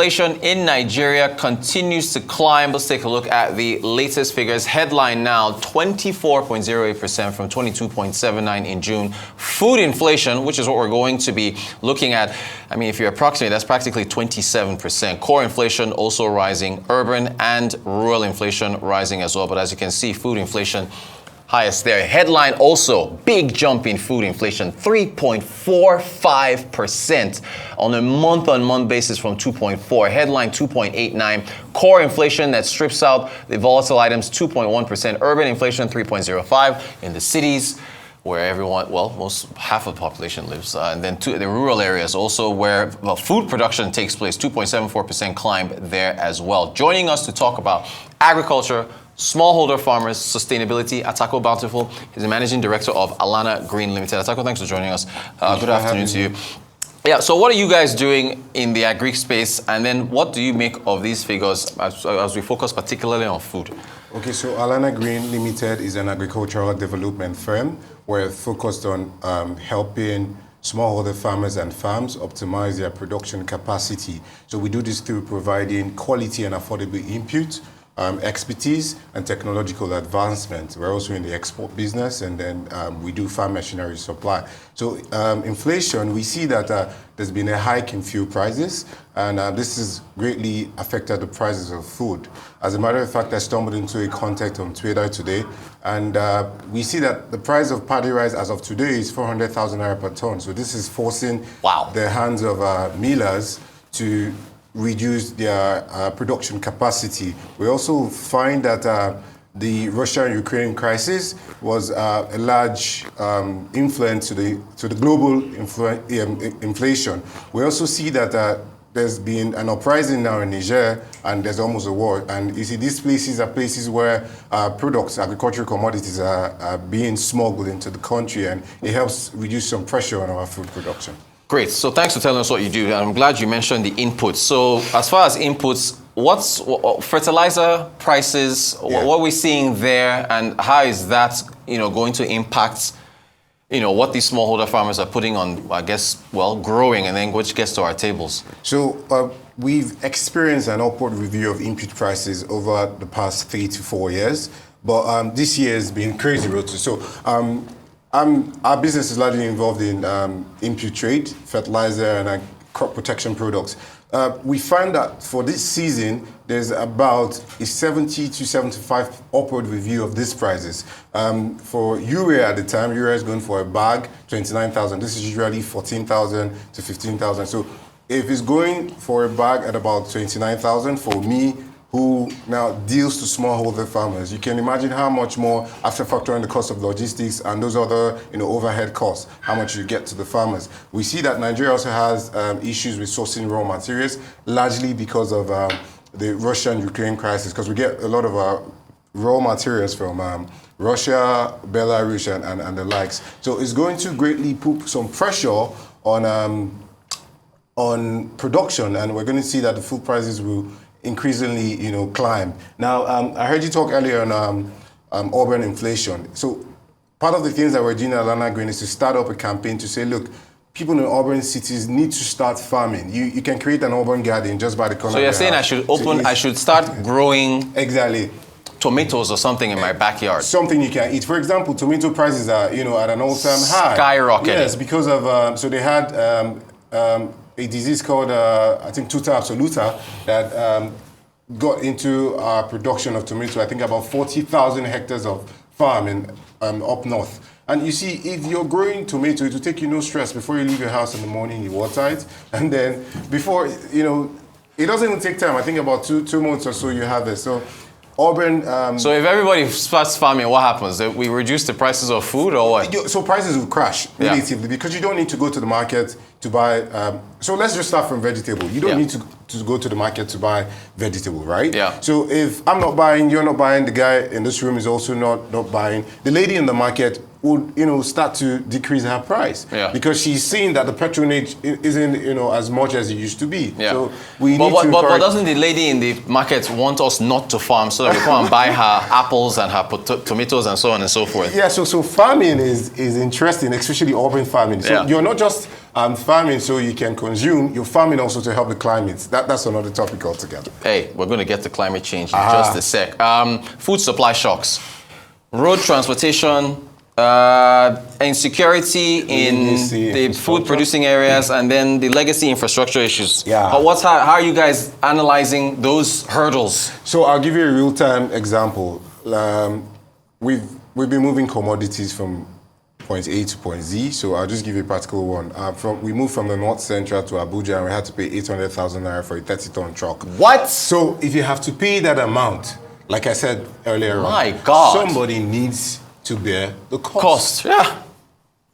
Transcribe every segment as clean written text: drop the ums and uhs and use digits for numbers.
inflation in Nigeria continues to climb. Let's take a look at the latest figures. Headline now, 24.08% from 22.79 in June. Food inflation, which is what we're going to be looking at. I mean, if you approximate, that's practically 27%. Core inflation also rising, urban and rural inflation rising as well. But as you can see, food inflation highest there. Headline also, big jump in food inflation, 3.45% on a month-on-month basis from 2.4. Headline 2.89. Core inflation that strips out the volatile items, 2.1%. Urban inflation 3.05 in the cities where everyone, well, half of the population lives, and then the rural areas also where food production takes place, 2.74% climb there as well. Joining us to talk about agriculture, smallholder farmers, sustainability, Atako Bountiful. He's the managing director of Alana Green Limited. Atako, thanks for joining us. Good afternoon to you. Yeah, so what are you guys doing in the Agric space, and then what do you make of these figures as we focus particularly on food? Okay, so Alana Green Limited is an agricultural development firm. We're focused on helping smallholder farmers and farms optimize their production capacity. So we do this through providing quality and affordable inputs, expertise and technological advancement. We're also in the export business, and then we do farm machinery supply. So inflation, we see that there's been a hike in fuel prices, and this has greatly affected the prices of food. As a matter of fact, I stumbled into a contact on Twitter today, and we see that the price of paddy rice as of today is 400,000 naira per ton. So this is forcing the hands of millers to reduce their production capacity. We also find that the Russia-Ukraine crisis was a large influence to the global inflation. We also see that there's been an uprising now in Niger, and there's almost a war. And you see, these places are places where products, agricultural commodities are being smuggled into the country, and it helps reduce some pressure on our food production. Great. So thanks for telling us what you do. I'm glad you mentioned the inputs. So as far as inputs, what's fertilizer prices? Yeah. What are we seeing there, and how is that going to impact what these smallholder farmers are putting on? I guess growing, and then which gets to our tables. So we've experienced an upward review of input prices over the past 3 to 4 years, but this year has been crazy. So. Our business is largely involved in input trade, fertilizer, and crop protection products. We find that for this season, there's about a 70 to 75 upward review of these prices. For urea at the time, urea is going for a bag, 29,000. This is usually 14,000 to 15,000. So if it's going for a bag at about 29,000, for me, who now deals to smallholder farmers, you can imagine how much more, after factoring the cost of logistics and those other overhead costs, how much you get to the farmers. We see that Nigeria also has issues with sourcing raw materials, largely because of the Russia and Ukraine crisis, because we get a lot of our raw materials from Russia, Belarus, and the likes. So it's going to greatly put some pressure on production, and we're going to see that the food prices will increasingly, climb. Now, I heard you talk earlier on urban inflation. So part of the things that we're doing at Alana Green is to start up a campaign to say, look, people in urban cities need to start farming. You can create an urban garden just by the corner. So you're saying I should start growing tomatoes or something in my backyard. Something you can eat. For example, tomato prices are, at an all-time high. Skyrocketing. Yes, because of, so they had a disease called, I think, tuta absoluta that got into our production of tomato. I think about 40,000 hectares of farm in up north. And you see, if you're growing tomato, it will take you no stress. Before you leave your house in the morning, you water it. And then before, it doesn't even take time. I think about two months or so you have it. So urban... so if everybody starts farming, what happens? We reduce the prices of food or what? So prices will crash relatively because you don't need to go to the market to buy... so let's just start from vegetable. You don't need to go to the market to buy vegetable, right? Yeah. So if I'm not buying, you're not buying, the guy in this room is also not buying. The lady in the market would, start to decrease her price. Yeah. Because she's seeing that the patronage isn't, as much as it used to be. Yeah. So we but, need to but doesn't the lady in the market want us not to farm so that we come and buy her apples and her tomatoes and so on and so forth? Yeah, so farming is interesting, especially urban farming. So you're not just farming so you can consume, you're farming also to help the climate. That's another topic altogether. Hey, we're going to get to climate change in just a sec. Food supply shocks, road transportation, insecurity in the food producing areas, and then the legacy infrastructure issues. Yeah. How are you guys analyzing those hurdles? So I'll give you a real-time example. We've been moving commodities from point A to point Z. So I'll just give you a practical one. We moved from the North Central to Abuja, and we had to pay 800,000 naira for a 30-ton truck. What? So if you have to pay that amount, like I said earlier My God. somebody needs to bear the Cost, yeah.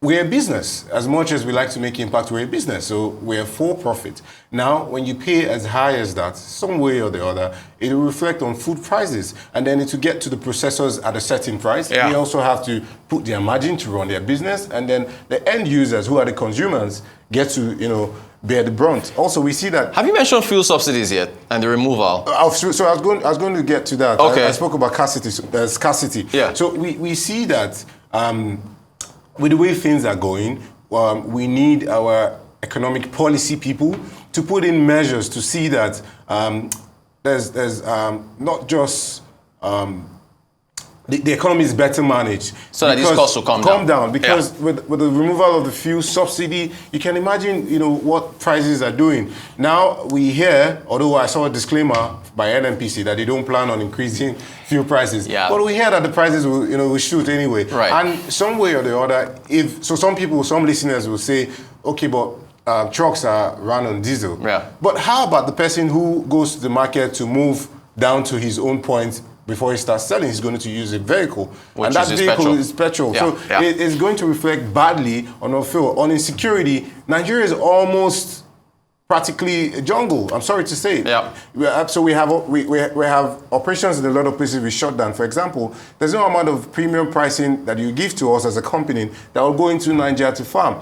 We're a business. As much as we like to make impact, we're a business. So we're for profit. Now, when you pay as high as that, some way or the other, it will reflect on food prices. And then it will get to the processors at a certain price. Yeah. They also have to put their margin to run their business. And then the end users, who are the consumers, get to, bear the brunt. Also, we see that. Have you mentioned fuel subsidies yet and the removal? So I was going to get to that. Okay. I spoke about scarcity. Yeah. So we see that with the way things are going, we need our economic policy people to put in measures to see that there's not just the economy is better managed. So that these costs will come down. Because with the removal of the fuel subsidy, you can imagine, what prices are doing. Now we hear, although I saw a disclaimer by NNPC that they don't plan on increasing fuel prices. Yeah. But we hear that the prices will shoot anyway. Right. And some way or the other, some listeners will say, okay, but trucks are run on diesel. Yeah. But how about the person who goes to the market to move down to his own point before he starts selling? He's going to use a vehicle. Which and that is vehicle is petrol. Yeah, So yeah. it's going to reflect badly on our fuel. On insecurity, Nigeria is almost practically a jungle. I'm sorry to say. Yeah. So we have operations in a lot of places we shut down. For example, there's no amount of premium pricing that you give to us as a company that will go into Nigeria to farm.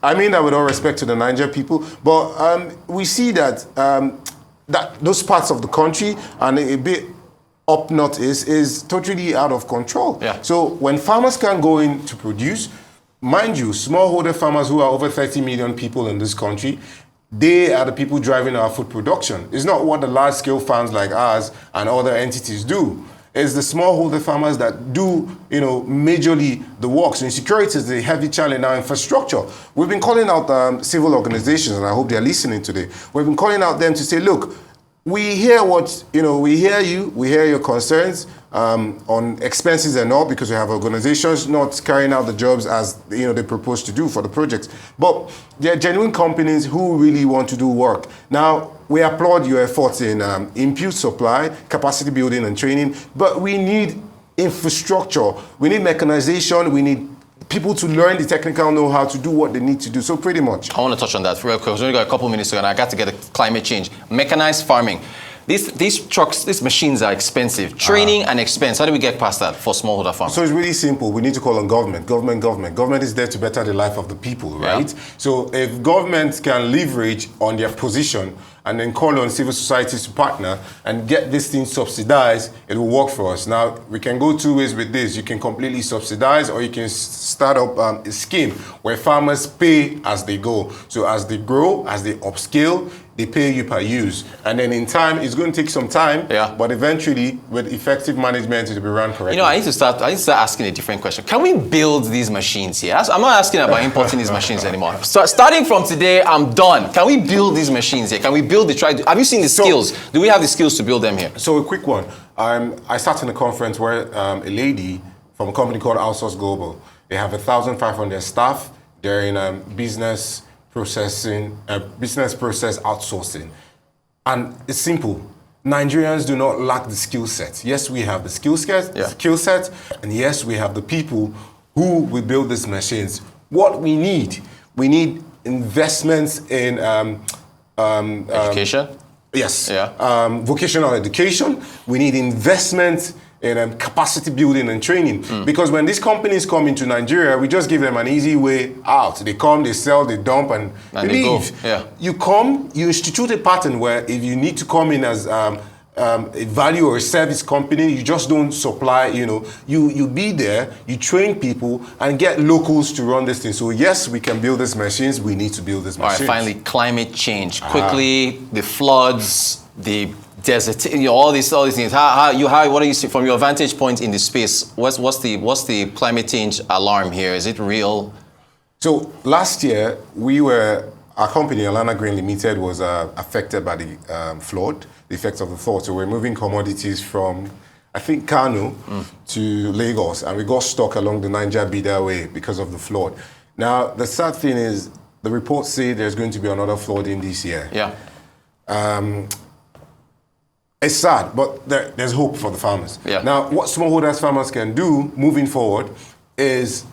I mean that with all respect to the Niger people, but we see that that those parts of the country and a bit up north is totally out of control. Yeah. So when farmers can't go in to produce, mind you, smallholder farmers who are over 30 million people in this country, they are the people driving our food production. It's not what the large-scale farms like ours and other entities do. It's the smallholder farmers that do, majorly the work. So insecurity is a heavy challenge in our infrastructure. We've been calling out civil organizations, and I hope they're listening today. We've been calling out them to say, look, we hear we hear you, we hear your concerns on expenses and all, because we have organizations not carrying out the jobs as they propose to do for the projects. But there are genuine companies who really want to do work. Now, we applaud your efforts in input supply, capacity building and training, but we need infrastructure, we need mechanization, we need people to learn the technical know-how to do what they need to do. So pretty much. I want to touch on that real quick. We've only got a couple minutes to go, and I got to get to climate change. Mechanized farming. These trucks, these machines are expensive. Training and expense. How do we get past that for smallholder farmers? So it's really simple. We need to call on government. Government is there to better the life of the people, right? Yeah. So if government can leverage on their position and then call on civil society to partner and get this thing subsidized, it will work for us. Now, we can go two ways with this. You can completely subsidize, or you can start up a scheme where farmers pay as they go. So as they grow, as they upscale, they pay you per use. And then in time, it's going to take some time, but eventually, with effective management, it will be run correctly. I need to start asking a different question. Can we build these machines here? I'm not asking about importing these machines anymore. So starting from today, I'm done. Can we build these machines here? Can we build have you seen the skills? Do we have the skills to build them here? So a quick one. I sat in a conference where a lady from a company called Outsource Global, they have 1,500 staff. They're in business process outsourcing. And it's simple. Nigerians do not lack the skill set. Yes, we have the skill set, and yes, we have the people who will build these machines. What we need investments in education. Yes. Yeah. Vocational education. We need investment in capacity building and training. Because when these companies come into Nigeria, we just give them an easy way out. They come, they sell, they dump, and they leave. Go. Yeah. You come, you institute a pattern where if you need to come in as a value or a service company, you just don't supply, you be there, you train people and get locals to run this thing. So yes, we can build these machines, we need to build these machines. All right, finally, climate change. Quickly, the floods, the desert, all these things. What do you see from your vantage point in the space? What's the climate change alarm here? Is it real? So last year, our company, Alana Green Limited, was affected by the flood, the effects of the flood. So we're moving commodities from, I think, Kano to Lagos, and we got stuck along the Niger Bida Way because of the flood. Now, the sad thing is, the reports say there's going to be another flooding this year. Yeah. It's sad, but there's hope for the farmers. Yeah. Now, what smallholders farmers can do moving forward is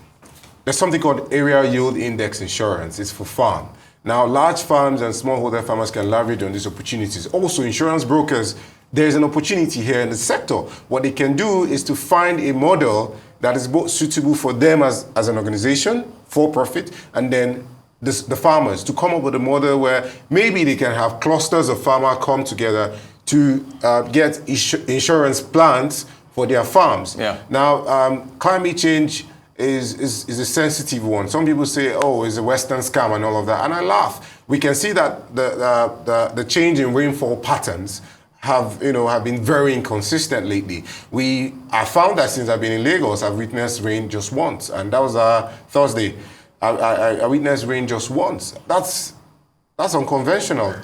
there's something called Area Yield Index Insurance. It's for farm. Now, large farms and smallholder farmers can leverage on these opportunities. Also, insurance brokers, there's an opportunity here in the sector. What they can do is to find a model that is both suitable for them as an organization, for profit, and then the farmers, to come up with a model where maybe they can have clusters of farmers come together to get insurance plans for their farms. Yeah. Now, climate change is a sensitive one. Some people say, oh, it's a Western scam and all of that, and I laugh. We can see that the change in rainfall patterns have been very inconsistent lately. I found that since I've been in Lagos, I've witnessed rain just once, and that was Thursday. I witnessed rain just once. That's unconventional,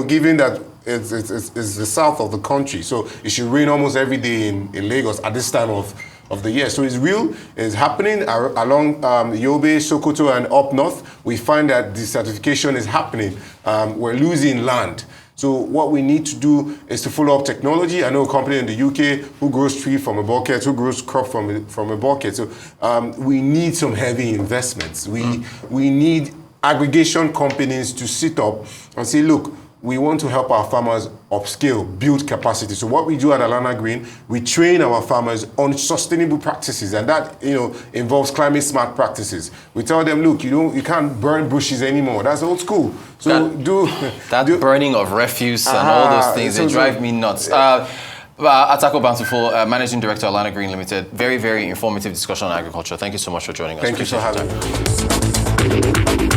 given that it's the south of the country. So it should rain almost every day in Lagos at this time of the year. So it's real, it's happening along Yobe, Sokoto, and up north. We find that desertification is happening. We're losing land. So what we need to do is to follow up technology. I know a company in the UK who grows tree from a bucket, who grows crop from a bucket. So we need some heavy investments. We need aggregation companies to sit up and say, look, we want to help our farmers upscale, build capacity. So what we do at Alana Green, we train our farmers on sustainable practices, and that involves climate smart practices. We tell them, look, you can't burn bushes anymore. That's old school. So burning of refuse and all those things, they drive me nuts. Atako Bountiful, Managing Director, Alana Green Limited. Very, very informative discussion on agriculture. Thank you so much for joining us. Thank you for having me.